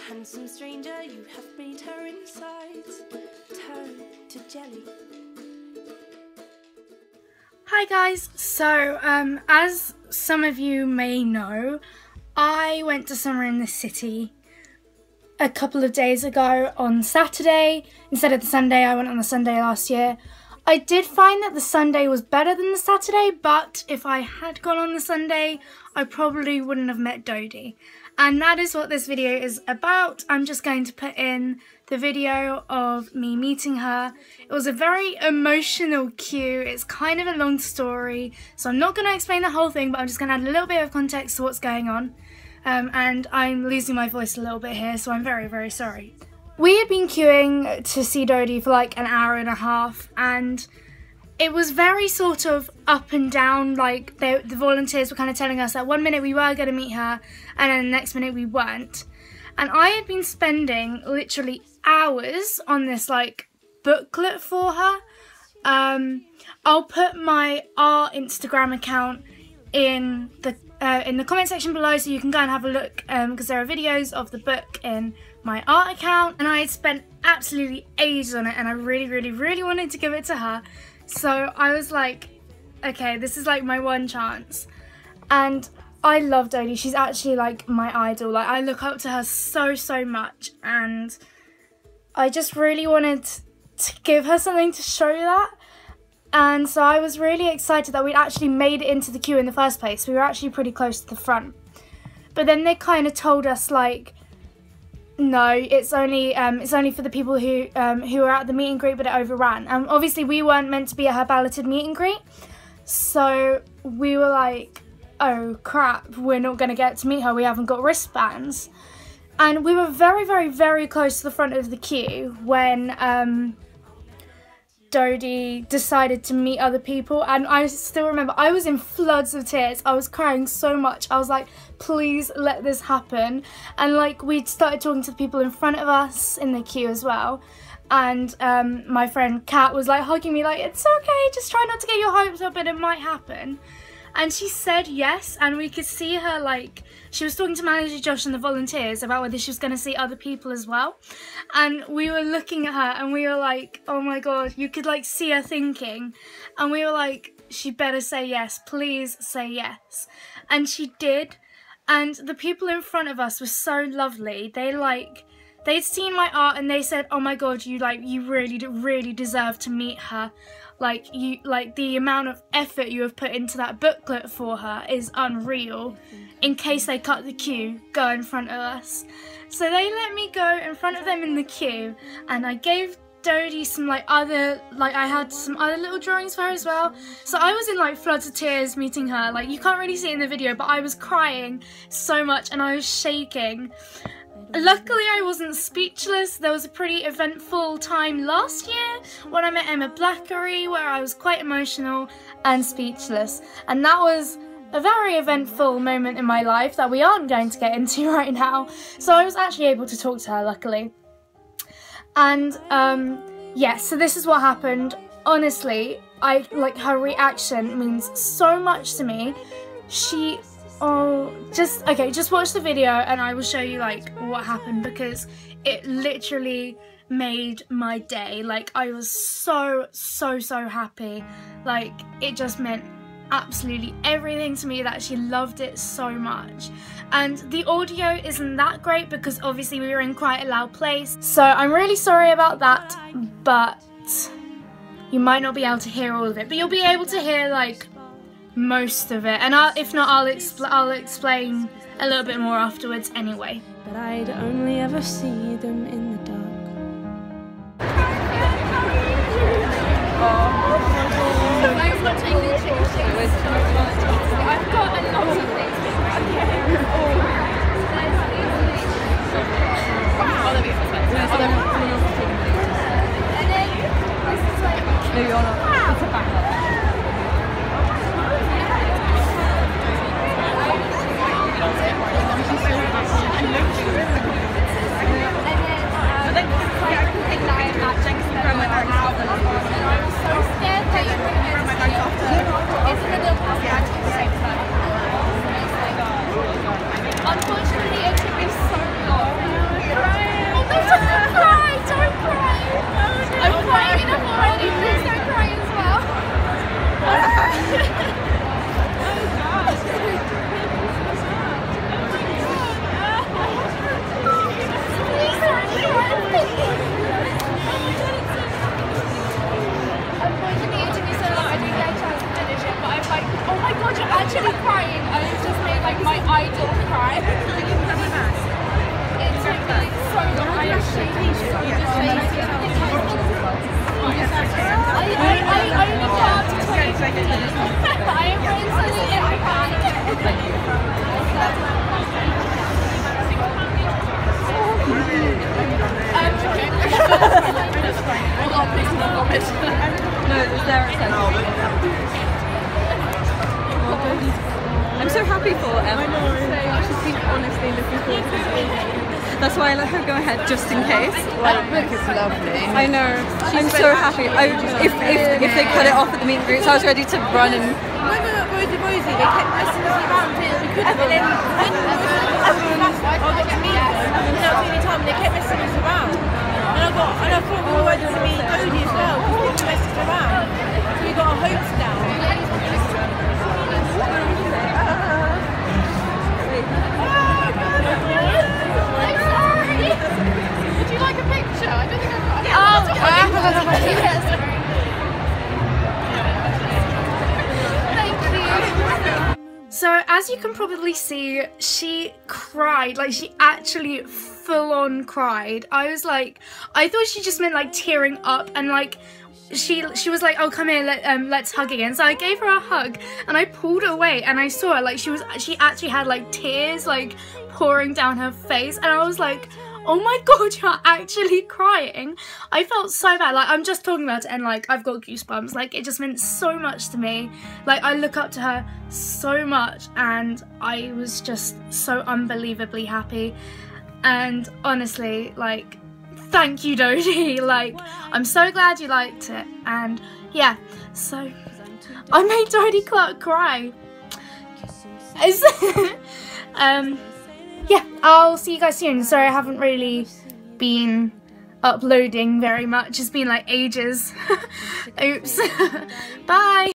handsome stranger, you have made her insides turn to jelly. Hi guys, so as some of you may know, I went to Summer in the City a couple of days ago on Saturday. Instead of the Sunday, I went on the Sunday last year. I did find that the Sunday was better than the Saturday, but if I had gone on the Sunday, I probably wouldn't have met Dodie. And that is what this video is about. I'm just going to put in the video of me meeting her. It was a very emotional queue. It's kind of a long story, so I'm not going to explain the whole thing, but I'm just going to add a little bit of context to what's going on. And I'm losing my voice a little bit here, so I'm very, very sorry. We had been queuing to see Dodie for like an hour and a half, and it was very sort of up and down. Like the volunteers were kind of telling us that 1 minute we were going to meet her and then the next minute we weren't. And I had been spending literally hours on this like booklet for her. I'll put my art Instagram account in the comment section below, so you can go and have a look, because there are videos of the book in my art account, and I had spent absolutely ages on it, and I really wanted to give it to her. So I was like, okay, this is like my one chance. And I love Dodie. She's actually like my idol. Like, I look up to her so much, and I just really wanted to give her something to show that. And so I was really excited that we'd actually made it into the queue in the first place. We were actually pretty close to the front. But then they kind of told us, like, no, it's only for the people who are at the meet and greet, but it overran. And obviously we weren't meant to be at her balloted meet and greet. So we were like, oh crap, we're not going to get to meet her. We haven't got wristbands. And we were very close to the front of the queue when Dodie decided to meet other people, and I still remember I was in floods of tears. I was crying so much. I was like, please let this happen. And like, we'd started talking to the people in front of us in the queue as well, and my friend Kat was like hugging me like, it's okay, just try not to get your hopes up and it might happen. And she said yes, and we could see her, like, she was talking to manager Josh and the volunteers about whether she was going to see other people as well. And we were looking at her and we were like, oh my god, you could like see her thinking. And we were like, she better say yes, please say yes. And she did. And the people in front of us were so lovely. They'd seen my art and they said, oh my god, you really deserve to meet her. Like, the amount of effort you have put into that booklet for her is unreal. In case they cut the queue, go in front of us. So they let me go in front of them in the queue, and I gave Dodie some I had some other little drawings for her as well. So I was in like floods of tears meeting her. Like, you can't really see it in the video, but I was crying so much and I was shaking. Luckily I wasn't speechless. There was a pretty eventful time last year when I met Emma Blackery where I was quite emotional and speechless, and that was a very eventful moment in my life that we aren't going to get into right now. So I was actually able to talk to her, luckily. And yeah, so this is what happened. Honestly, her reaction means so much to me. Just watch the video and I will show you like what happened, because it literally made my day. Like, I was so happy. Like, it just meant absolutely everything to me that she loved it so much. And the audio isn't that great because obviously we were in quite a loud place, so I'm really sorry about that, but you might not be able to hear all of it, but you'll be able to hear like most of it, and if not, I'll explain a little bit more afterwards anyway. But I'd only ever see them in the dark. Thanks for taking the picture. I've got a lot of things. No, you're not. It's a backup. That's why I let her go ahead just in case. That book is lovely. I know. I'm so happy. If they cut it off at the meet and greets, I was ready to run and. When we were at Rosie, they kept messing us around here. We couldn't. But then when I got to meet them, and that was the only time they kept messing us around. And I thought we were ready to meet Dodie as well because they messed us around. So we got our hopes down. Would you like a picture? I don't think I've got it. Thank you. So as you can probably see, she cried, like she actually full on cried. I was like, I thought she just meant like tearing up, and like she was like, oh come here, let's hug again. So I gave her a hug and I pulled her away and I saw her like she actually had like tears like pouring down her face, and I was like, oh my god, you're actually crying. I felt so bad, like I'm just talking about it and like I've got goosebumps. Like it just meant so much to me. Like I look up to her so much and I was just so unbelievably happy. And honestly, like, thank you, Dodie. Like, I'm so glad you liked it. And yeah, so I made Dodie cry. Yeah, I'll see you guys soon. Sorry I haven't really been uploading very much. It's been like ages. Oops. Bye.